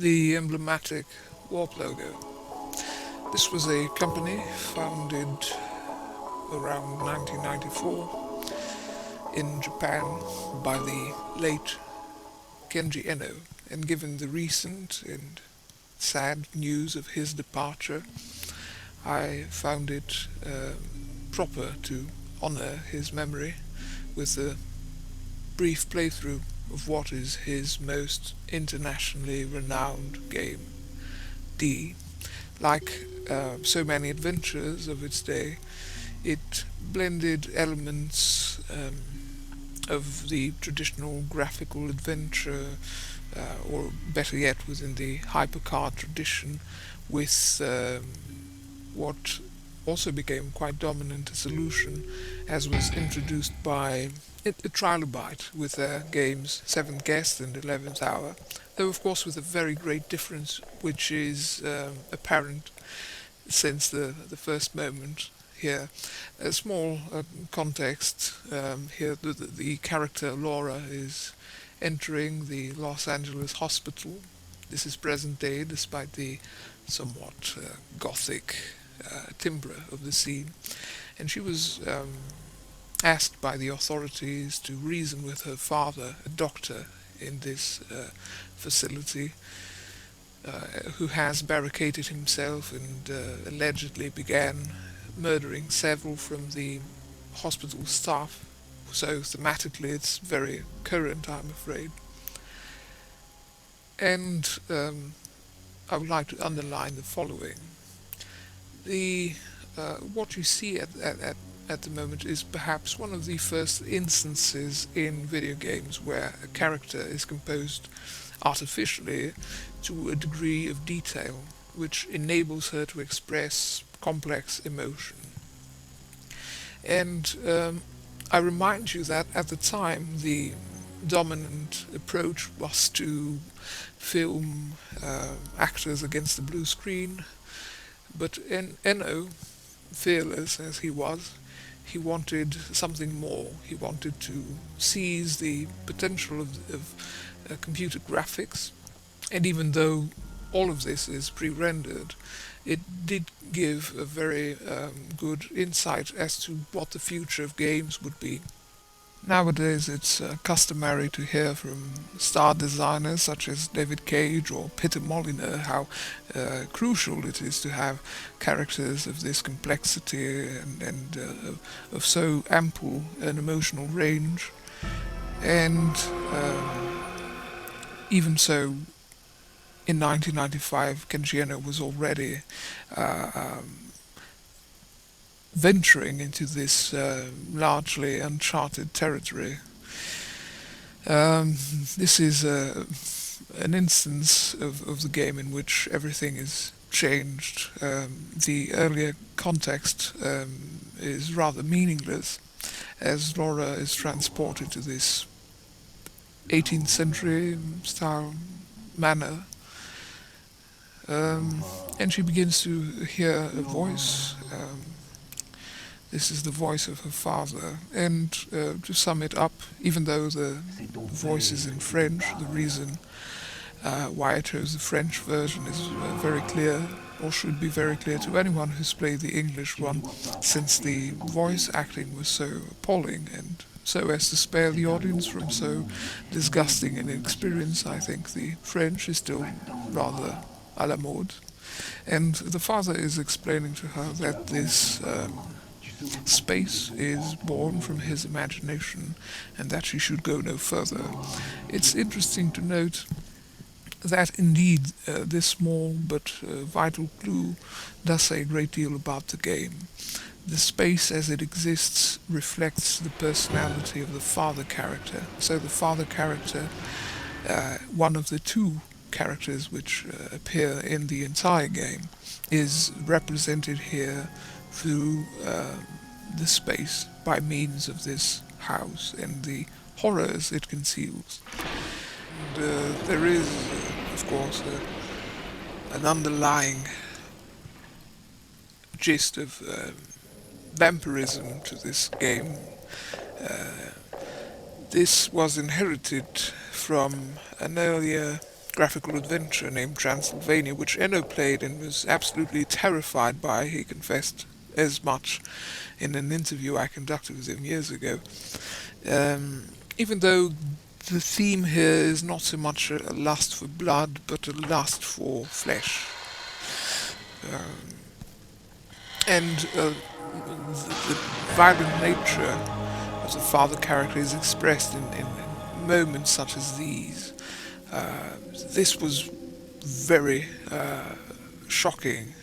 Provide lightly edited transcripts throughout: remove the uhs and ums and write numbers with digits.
the emblematic warp logo. This was a company founded around 1994 in Japan by the late Kenji, and given the recent and sad news of his departure, I found it proper to honor his memory with a brief playthrough of what is his most internationally renowned game, D. Like so many adventures of its day, it blended elements of the traditional graphical adventure, or better yet, within the hypercard tradition, with what also became quite dominant a solution, as was introduced by Trilobite with their games Seventh Guest and 11th Hour, though of course with a very great difference, which is apparent since the first moment here. A small context here: the character Laura is entering the Los Angeles hospital. This is present day, despite the somewhat gothic timbre of the scene, and she was asked by the authorities to reason with her father, a doctor in this facility, who has barricaded himself and allegedly began murdering several from the hospital staff. So thematically it's very current, I'm afraid. And I would like to underline the following. The what you see at the moment is perhaps one of the first instances in video games where a character is composed artificially to a degree of detail which enables her to express complex emotion. And I remind you that at the time the dominant approach was to film actors against the blue screen, but Enno, fearless as he was, he wanted something more. He wanted to seize the potential of computer graphics, and even though all of this is pre-rendered, it did give a very good insight as to what the future of games would be. Nowadays it's customary to hear from star designers such as David Cage or Peter Molyneux how crucial it is to have characters of this complexity and of so ample an emotional range. And even so, in 1995, Kenji was already venturing into this largely uncharted territory. This is an instance of the game in which everything is changed. The earlier context is rather meaningless, as Laura is transported to this 18th century style manor, and she begins to hear a voice. This is the voice of her father, and to sum it up, even though the voice is in French, the reason why I chose the French version is very clear, or should be very clear to anyone who's played the English one, since the voice acting was so appalling, and so as to spare the audience from so disgusting an experience, I think the French is still rather à la mode. And the father is explaining to her that this space is born from his imagination and that she should go no further. It's interesting to note that indeed this small but vital clue does say a great deal about the game. The space as it exists reflects the personality of the father character. So the father character, one of the two characters which appear in the entire game, is represented here through the space by means of this house and the horrors it conceals. And there is, of course, an underlying gist of vampirism to this game. This was inherited from an earlier graphical adventure named Transylvania, which Enno played and was absolutely terrified by. He confessed as much in an interview I conducted with him years ago. Even though the theme here is not so much a lust for blood, but a lust for flesh. And the violent nature of the father character is expressed in moments such as these. This was very shocking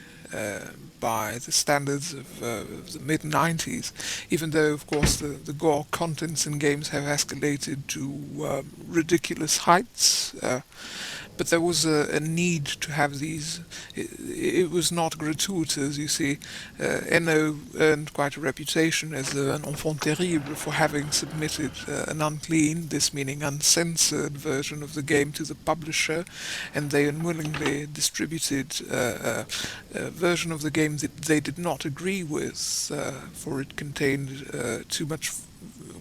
by the standards of the mid-90s, even though, of course, the gore contents in games have escalated to ridiculous heights. But there was a need to have these. It was not gratuitous, you see. Enno earned quite a reputation as an enfant terrible for having submitted an unclean, this meaning uncensored, version of the game to the publisher, and they unwillingly distributed a version of the game that they did not agree with, for it contained too much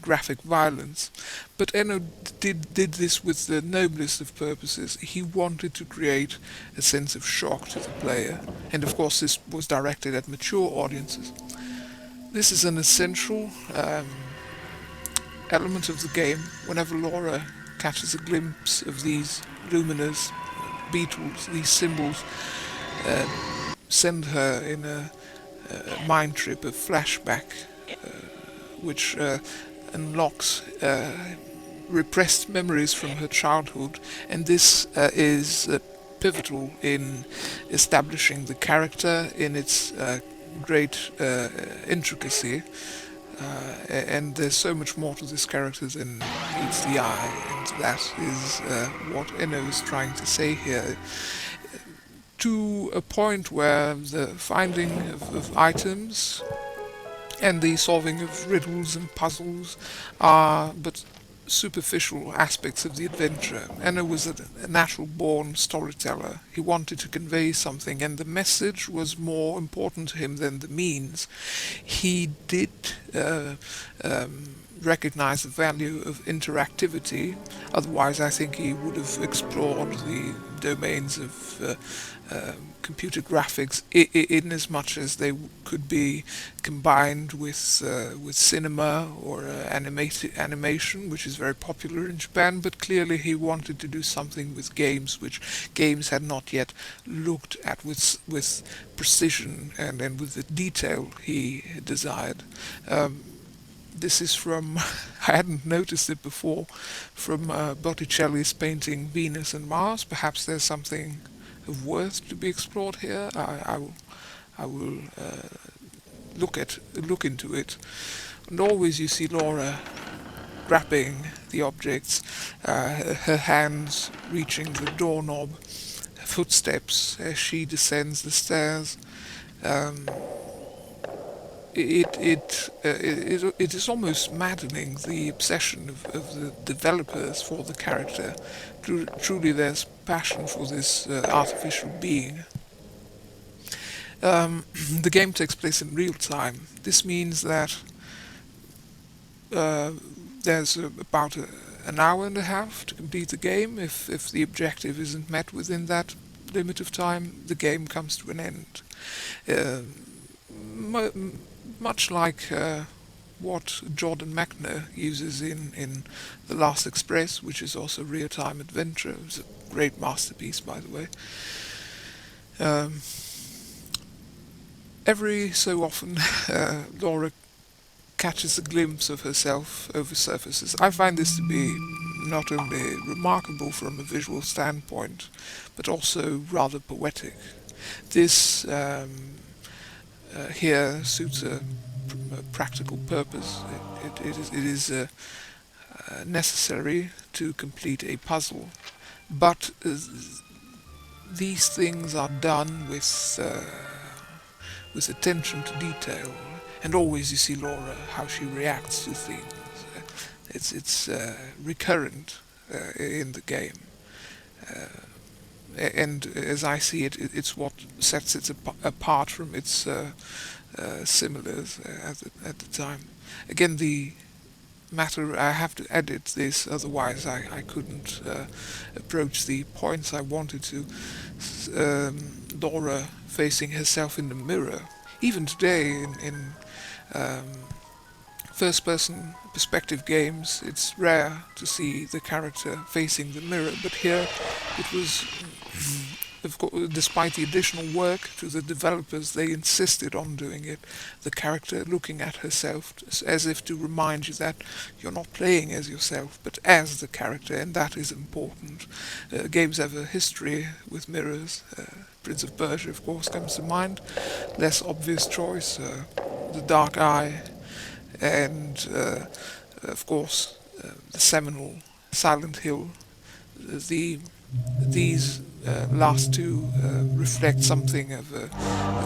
graphic violence. But Enno did this with the noblest of purposes. He wanted to create a sense of shock to the player, and of course this was directed at mature audiences. This is an essential element of the game. Whenever Laura catches a glimpse of these luminous beetles, these symbols send her in a mind trip, a flashback, which unlocks repressed memories from her childhood, and this is pivotal in establishing the character in its great intricacy. And there's so much more to this character than meets the eye, and that is what Enno is trying to say here. To a point where the finding of items and the solving of riddles and puzzles are but superficial aspects of the adventure. Enno was a natural-born storyteller. He wanted to convey something, and the message was more important to him than the means. He did recognize the value of interactivity. Otherwise, I think he would have explored the domains of computer graphics in as much as they could be combined with cinema or animation, which is very popular in Japan. But clearly, he wanted to do something with games, which games had not yet looked at with precision and with the detail he desired. This is from, I hadn't noticed it before, from Botticelli's painting Venus and Mars. Perhaps there's something of worth to be explored here. I will look into it. And always you see Laura grabbing the objects, her hands reaching the doorknob, footsteps as she descends the stairs. It is almost maddening, the obsession of the developers for the character. Truly there's passion for this artificial being. The game takes place in real time. This means that there's about an hour and a half to complete the game. If the objective isn't met within that limit of time, the game comes to an end. Much like what Jordan Mechner uses in The Last Express, which is also a real-time adventure. It was a great masterpiece, by the way. Every so often, Laura catches a glimpse of herself over surfaces. I find this to be not only remarkable from a visual standpoint, but also rather poetic. This here suits a practical purpose. It is necessary to complete a puzzle, but these things are done with attention to detail, and always you see Laura how she reacts to things. It's recurrent in the game. And as I see it, it's what sets it apart from its similars at the time. Again, the matter, I have to edit this, otherwise I couldn't approach the points I wanted to. Laura facing herself in the mirror. Even today, in first-person perspective games, it's rare to see the character facing the mirror, but here it was, of course, despite the additional work to the developers, they insisted on doing it. The character looking at herself as if to remind you that you're not playing as yourself, but as the character, and that is important. Games have a history with mirrors. Prince of Persia, of course, comes to mind. Less obvious choice, The Dark Eye, and of course the seminal Silent Hill. These last two reflect something of a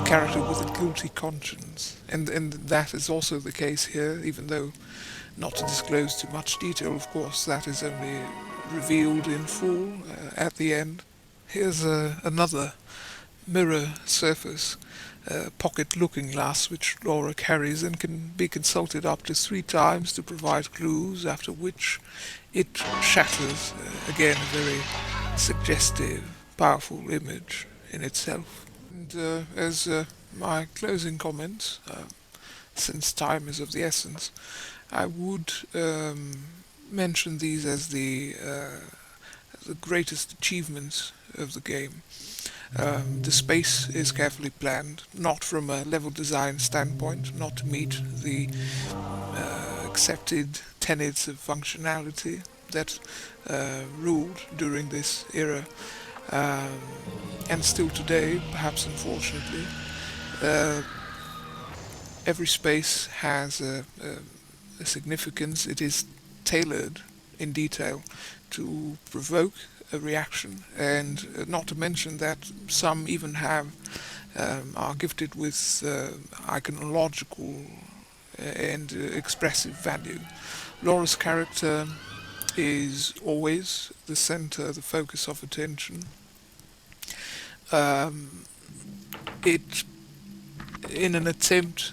character with a guilty conscience, and that is also the case here, even though not to disclose too much detail, of course, that is only revealed in full at the end. Here's another mirror surface, pocket looking glass, which Laura carries and can be consulted up to 3 times to provide clues, after which it shatters. Again, a very suggestive, powerful image in itself. And as my closing comments, since time is of the essence, I would mention these as the greatest achievements of the game. The space is carefully planned, not from a level design standpoint, not to meet the accepted tenets of functionality that ruled during this era, and still today, perhaps unfortunately. Every space has a significance. It is tailored in detail to provoke a reaction, and not to mention that some even are gifted with iconological and expressive value. Laura's character is always the center, the focus of attention. It, in an attempt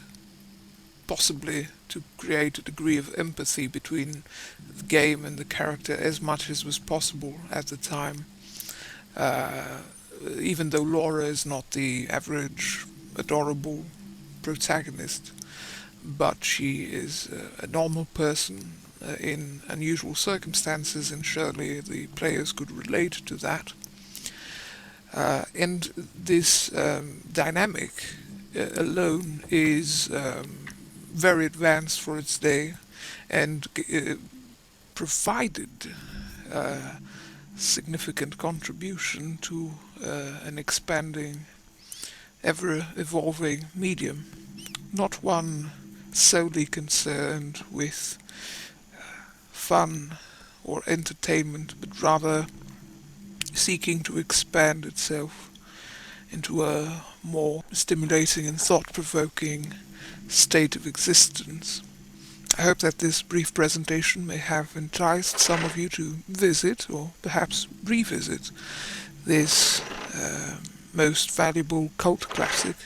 possibly to create a degree of empathy between the game and the character as much as was possible at the time, even though Laura is not the average adorable protagonist, but she is a normal person in unusual circumstances, and surely the players could relate to that. And this dynamic alone is very advanced for its day, and provided significant contribution to an expanding, ever-evolving medium, not one solely concerned with fun or entertainment, but rather seeking to expand itself into a more stimulating and thought-provoking state of existence. I hope that this brief presentation may have enticed some of you to visit, or perhaps revisit, this most valuable cult classic